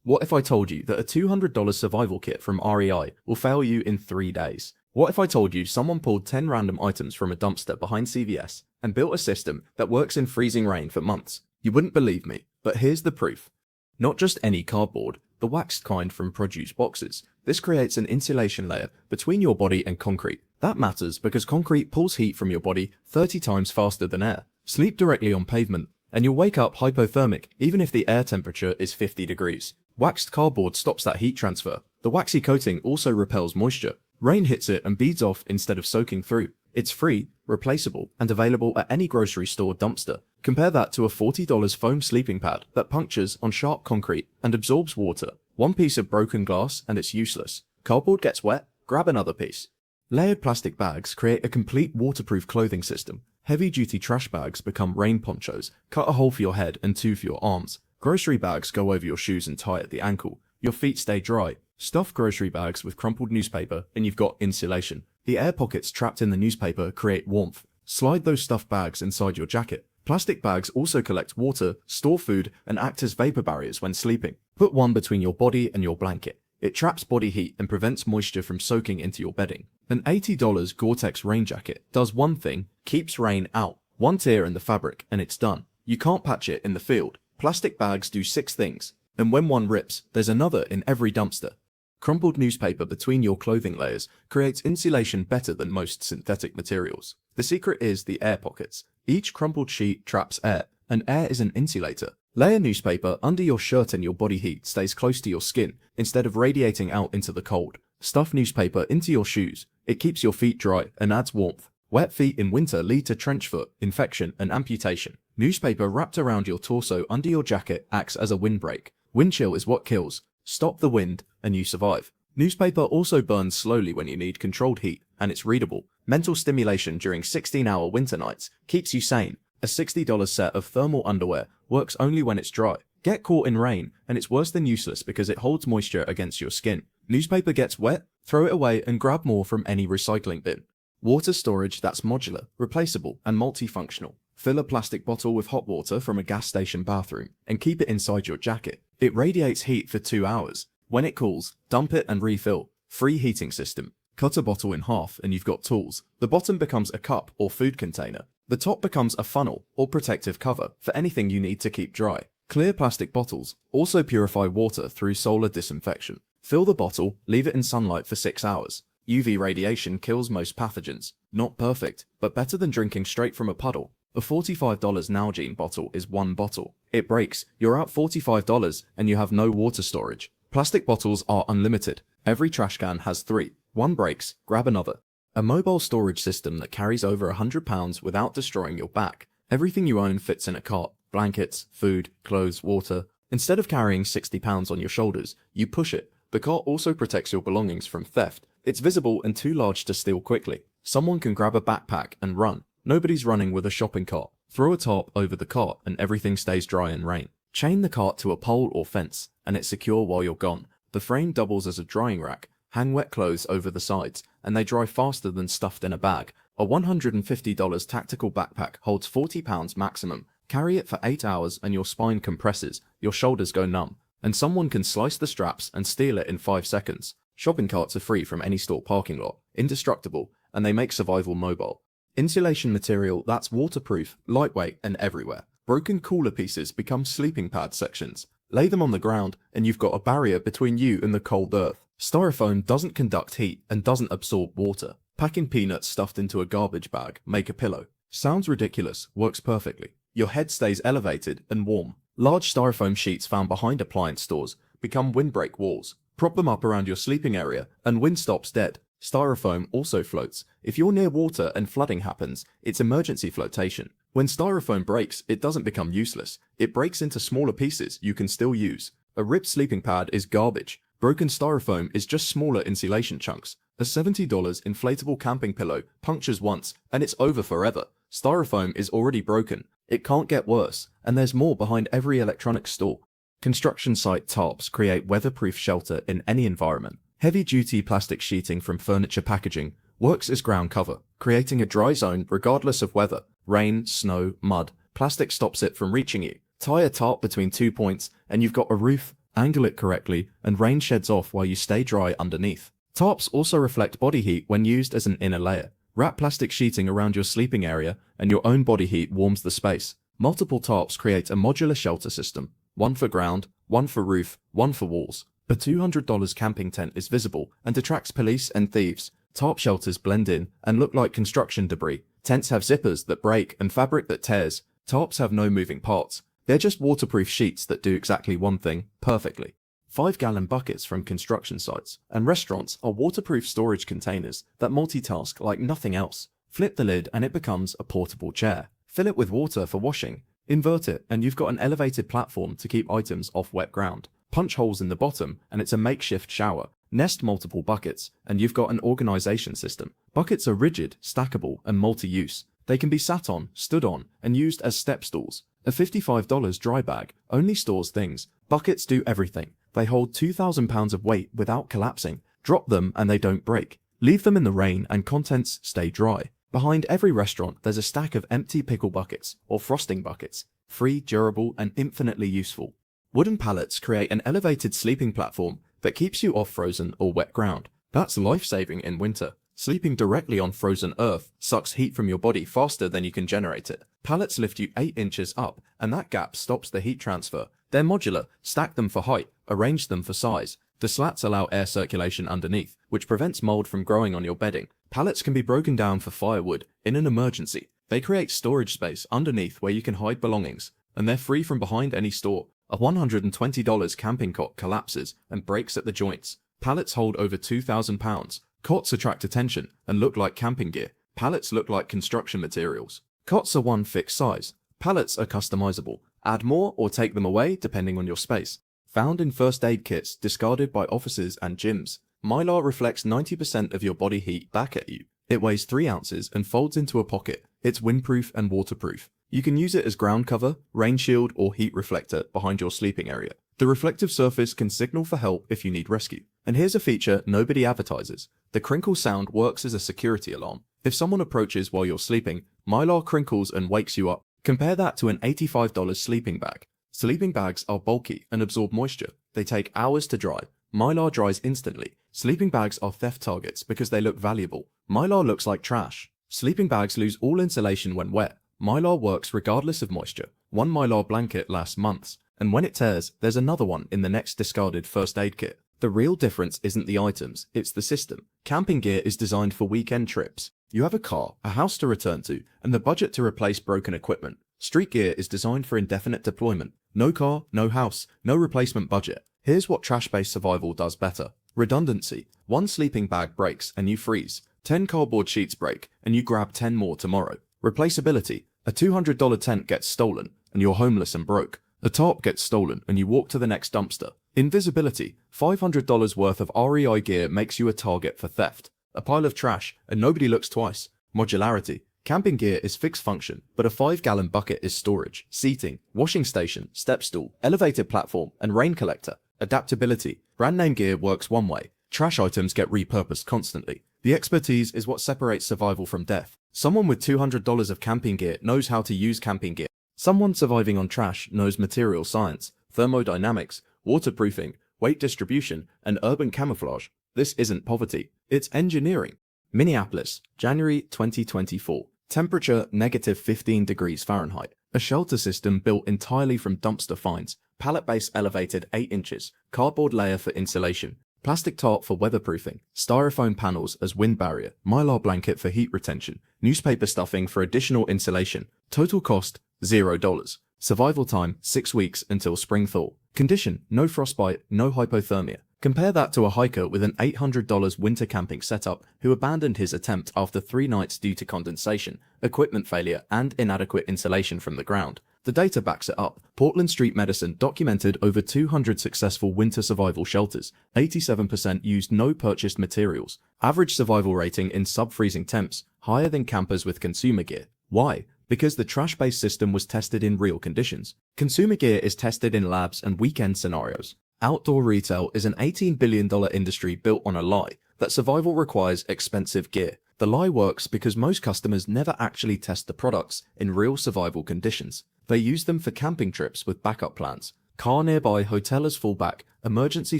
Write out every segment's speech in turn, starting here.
What if I told you that a $200 survival kit from REI will fail you in 3 days? What if I told you someone pulled 10 random items from a dumpster behind CVS and built a system that works in freezing rain for months? You wouldn't believe me, but here's the proof. Not just any cardboard, the waxed kind from produce boxes. This creates an insulation layer between your body and concrete. That matters because concrete pulls heat from your body 30 times faster than air. Sleep directly on pavement, and you'll wake up hypothermic even if the air temperature is 50 degrees. Waxed cardboard stops that heat transfer. The waxy coating also repels moisture. Rain hits it and beads off instead of soaking through. It's free, replaceable, and available at any grocery store dumpster. Compare that to a $40 foam sleeping pad that punctures on sharp concrete and absorbs water. One piece of broken glass and it's useless. Cardboard gets wet, grab another piece. Layered plastic bags create a complete waterproof clothing system. Heavy-duty trash bags become rain ponchos, cut a hole for your head and two for your arms. Grocery bags go over your shoes and tie at the ankle. Your feet stay dry. Stuff grocery bags with crumpled newspaper and you've got insulation. The air pockets trapped in the newspaper create warmth. Slide those stuffed bags inside your jacket. Plastic bags also collect water, store food, and act as vapor barriers when sleeping. Put one between your body and your blanket. It traps body heat and prevents moisture from soaking into your bedding. An $80 Gore-Tex rain jacket does one thing, keeps rain out. One tear in the fabric and it's done. You can't patch it in the field. Plastic bags do 6 things, and when one rips, there's another in every dumpster. Crumpled newspaper between your clothing layers creates insulation better than most synthetic materials. The secret is the air pockets. Each crumpled sheet traps air, and air is an insulator. Layer newspaper under your shirt and your body heat stays close to your skin instead of radiating out into the cold. Stuff newspaper into your shoes. It keeps your feet dry and adds warmth. Wet feet in winter lead to trench foot, infection, and amputation. Newspaper wrapped around your torso under your jacket acts as a windbreak. Wind chill is what kills. Stop the wind and you survive. Newspaper also burns slowly when you need controlled heat, and it's readable. Mental stimulation during 16-hour winter nights keeps you sane. A $60 set of thermal underwear works only when it's dry. Get caught in rain, and it's worse than useless because it holds moisture against your skin. Newspaper gets wet, throw it away and grab more from any recycling bin. Water storage that's modular, replaceable, and multifunctional. Fill a plastic bottle with hot water from a gas station bathroom and keep it inside your jacket. It radiates heat for 2 hours. When it cools, dump it and refill. Free heating system. Cut a bottle in half and you've got tools. The bottom becomes a cup or food container. The top becomes a funnel or protective cover for anything you need to keep dry. Clear plastic bottles also purify water through solar disinfection. Fill the bottle, leave it in sunlight for 6 hours. UV radiation kills most pathogens. Not perfect, but better than drinking straight from a puddle. A $45 Nalgene bottle is one bottle. It breaks, you're out $45 and you have no water storage. Plastic bottles are unlimited. Every trash can has 3. One breaks, grab another. A mobile storage system that carries over 100 pounds without destroying your back. Everything you own fits in a cart. Blankets, food, clothes, water. Instead of carrying 60 pounds on your shoulders, you push it. The cart also protects your belongings from theft. It's visible and too large to steal quickly. Someone can grab a backpack and run. Nobody's running with a shopping cart. Throw a tarp over the cart and everything stays dry in rain. Chain the cart to a pole or fence, and it's secure while you're gone. The frame doubles as a drying rack. Hang wet clothes over the sides, and they dry faster than stuffed in a bag. A $150 tactical backpack holds 40 pounds maximum. Carry it for 8 hours and your spine compresses, your shoulders go numb, and someone can slice the straps and steal it in 5 seconds. Shopping carts are free from any store parking lot, indestructible, and they make survival mobile. Insulation material that's waterproof, lightweight, and everywhere. Broken cooler pieces become sleeping pad sections. Lay them on the ground and you've got a barrier between you and the cold earth. Styrofoam doesn't conduct heat and doesn't absorb water. Packing peanuts stuffed into a garbage bag make a pillow. Sounds ridiculous, works perfectly. Your head stays elevated and warm. Large styrofoam sheets found behind appliance stores become windbreak walls. Prop them up around your sleeping area and wind stops dead. Styrofoam also floats. If you're near water and flooding happens, it's emergency flotation. When styrofoam breaks, it doesn't become useless. It breaks into smaller pieces you can still use. A ripped sleeping pad is garbage. Broken styrofoam is just smaller insulation chunks. A $70 inflatable camping pillow punctures once and it's over forever. Styrofoam is already broken. It can't get worse, and there's more behind every electronics store. Construction site tarps create weatherproof shelter in any environment. Heavy-duty plastic sheeting from furniture packaging works as ground cover, creating a dry zone regardless of weather. Rain, snow, mud. Plastic stops it from reaching you. Tie a tarp between 2 points and you've got a roof, angle it correctly, and rain sheds off while you stay dry underneath. Tarps also reflect body heat when used as an inner layer. Wrap plastic sheeting around your sleeping area and your own body heat warms the space. Multiple tarps create a modular shelter system. One for ground, one for roof, one for walls. A $200 camping tent is visible and attracts police and thieves. Tarp shelters blend in and look like construction debris. Tents have zippers that break and fabric that tears. Tarps have no moving parts. They're just waterproof sheets that do exactly one thing perfectly. 5-gallon buckets from construction sites and restaurants are waterproof storage containers that multitask like nothing else. Flip the lid and it becomes a portable chair. Fill it with water for washing. Invert it and you've got an elevated platform to keep items off wet ground. Punch holes in the bottom and it's a makeshift shower. Nest multiple buckets and you've got an organization system. Buckets are rigid, stackable, and multi-use. They can be sat on, stood on, and used as step stools. A $55 dry bag only stores things. Buckets do everything. They hold 2,000 pounds of weight without collapsing. Drop them and they don't break. Leave them in the rain and contents stay dry. Behind every restaurant there's a stack of empty pickle buckets or frosting buckets. Free, durable, and infinitely useful. Wooden pallets create an elevated sleeping platform that keeps you off frozen or wet ground. That's life-saving in winter. Sleeping directly on frozen earth sucks heat from your body faster than you can generate it. Pallets lift you 8 inches up, and that gap stops the heat transfer. They're modular, stack them for height, arrange them for size. The slats allow air circulation underneath, which prevents mold from growing on your bedding. Pallets can be broken down for firewood in an emergency. They create storage space underneath where you can hide belongings, and they're free from behind any store. A $120 camping cot collapses and breaks at the joints. Pallets hold over 2,000 pounds. Cots attract attention and look like camping gear. Pallets look like construction materials. Cots are one fixed size. Pallets are customizable. Add more or take them away depending on your space. Found in first aid kits discarded by offices and gyms. Mylar reflects 90% of your body heat back at you. It weighs 3 ounces and folds into a pocket. It's windproof and waterproof. You can use it as ground cover, rain shield, or heat reflector behind your sleeping area. The reflective surface can signal for help if you need rescue. And here's a feature nobody advertises. The crinkle sound works as a security alarm. If someone approaches while you're sleeping, Mylar crinkles and wakes you up. Compare that to an $85 sleeping bag. Sleeping bags are bulky and absorb moisture. They take hours to dry. Mylar dries instantly. Sleeping bags are theft targets because they look valuable. Mylar looks like trash. Sleeping bags lose all insulation when wet. Mylar works regardless of moisture. One Mylar blanket lasts months, and when it tears, there's another one in the next discarded first aid kit. The real difference isn't the items, it's the system. Camping gear is designed for weekend trips. You have a car, a house to return to, and the budget to replace broken equipment. Street gear is designed for indefinite deployment. No car, no house, no replacement budget. Here's what trash-based survival does better. Redundancy. One sleeping bag breaks and you freeze. 10 cardboard sheets break and you grab 10 more tomorrow. Replaceability. A $200 tent gets stolen and you're homeless and broke. A tarp gets stolen and you walk to the next dumpster. Invisibility. $500 worth of REI gear makes you a target for theft. A pile of trash and nobody looks twice. Modularity. Camping gear is fixed function, but a 5-gallon bucket is storage, seating, washing station, step stool, elevated platform, and rain collector. Adaptability. Brand name gear works one way. Trash items get repurposed constantly. The expertise is what separates survival from death. Someone with $200 of camping gear knows how to use camping gear. Someone surviving on trash knows material science, thermodynamics, waterproofing, weight distribution, and urban camouflage. This isn't poverty, it's engineering. Minneapolis, January 2024. Temperature -15 degrees Fahrenheit. A shelter system built entirely from dumpster finds. Pallet base elevated 8 inches. Cardboard layer for insulation. Plastic tarp for weatherproofing. Styrofoam panels as wind barrier. Mylar blanket for heat retention. Newspaper stuffing for additional insulation. Total cost $0. Survival time 6 weeks until spring thaw. Condition: no frostbite, no hypothermia. Compare that to a hiker with an $800 winter camping setup who abandoned his attempt after 3 nights due to condensation, equipment failure, and inadequate insulation from the ground. The data backs it up. Portland Street Medicine documented over 200 successful winter survival shelters. 87% used no purchased materials. Average survival rating in sub-freezing temps, higher than campers with consumer gear. Why? Because the trash-based system was tested in real conditions. Consumer gear is tested in labs and weekend scenarios. Outdoor retail is an $18 billion industry built on a lie that survival requires expensive gear. The lie works because most customers never actually test the products in real survival conditions. They use them for camping trips with backup plans. Car nearby, hotel as fallback, emergency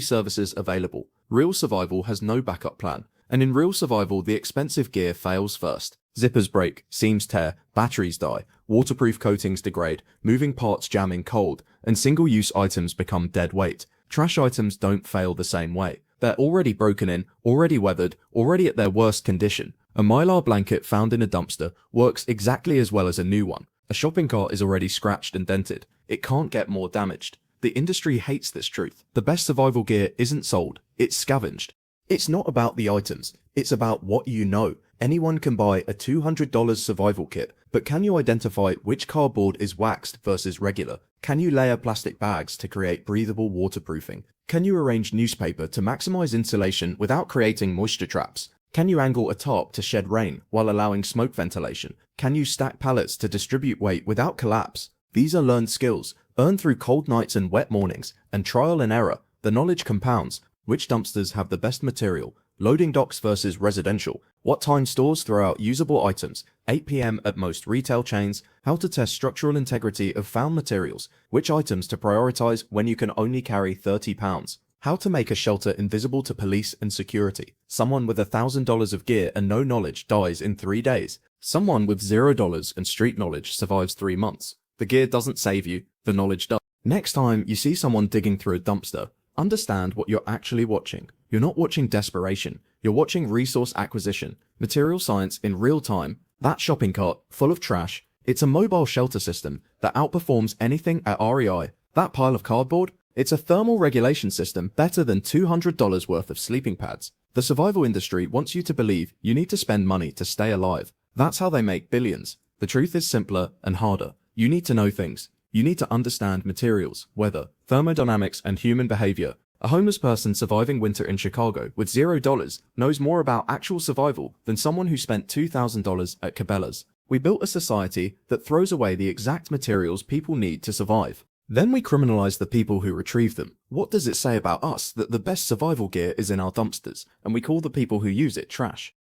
services available. Real survival has no backup plan. And in real survival, the expensive gear fails first. Zippers break, seams tear, batteries die, waterproof coatings degrade, moving parts jam in cold, and single-use items become dead weight. Trash items don't fail the same way. They're already broken in, already weathered, already at their worst condition. A Mylar blanket found in a dumpster works exactly as well as a new one. A shopping cart is already scratched and dented. It can't get more damaged. The industry hates this truth. The best survival gear isn't sold, it's scavenged. It's not about the items, it's about what you know. Anyone can buy a $200 survival kit, but can you identify which cardboard is waxed versus regular? Can you layer plastic bags to create breathable waterproofing? Can you arrange newspaper to maximize insulation without creating moisture traps? Can you angle a tarp to shed rain while allowing smoke ventilation? Can you stack pallets to distribute weight without collapse? These are learned skills, earned through cold nights and wet mornings, and trial and error. The knowledge compounds. Which dumpsters have the best material? Loading docks versus residential. What time stores throw out usable items? 8 p.m. at most retail chains. How to test structural integrity of found materials. Which items to prioritize when you can only carry 30 pounds. How to make a shelter invisible to police and security. Someone with $1,000 of gear and no knowledge dies in 3 days. Someone with $0 and street knowledge survives 3 months. The gear doesn't save you, the knowledge does. Next time you see someone digging through a dumpster, understand what you're actually watching. You're not watching desperation, you're watching resource acquisition, material science in real time. That shopping cart, full of trash, it's a mobile shelter system that outperforms anything at REI. That pile of cardboard, it's a thermal regulation system better than $200 worth of sleeping pads. The survival industry wants you to believe you need to spend money to stay alive. That's how they make billions. The truth is simpler and harder. You need to know things. You need to understand materials, weather, thermodynamics, and human behavior. A homeless person surviving winter in Chicago with $0 knows more about actual survival than someone who spent $2,000 at Cabela's. We built a society that throws away the exact materials people need to survive. Then we criminalize the people who retrieve them. What does it say about us that the best survival gear is in our dumpsters, and we call the people who use it trash?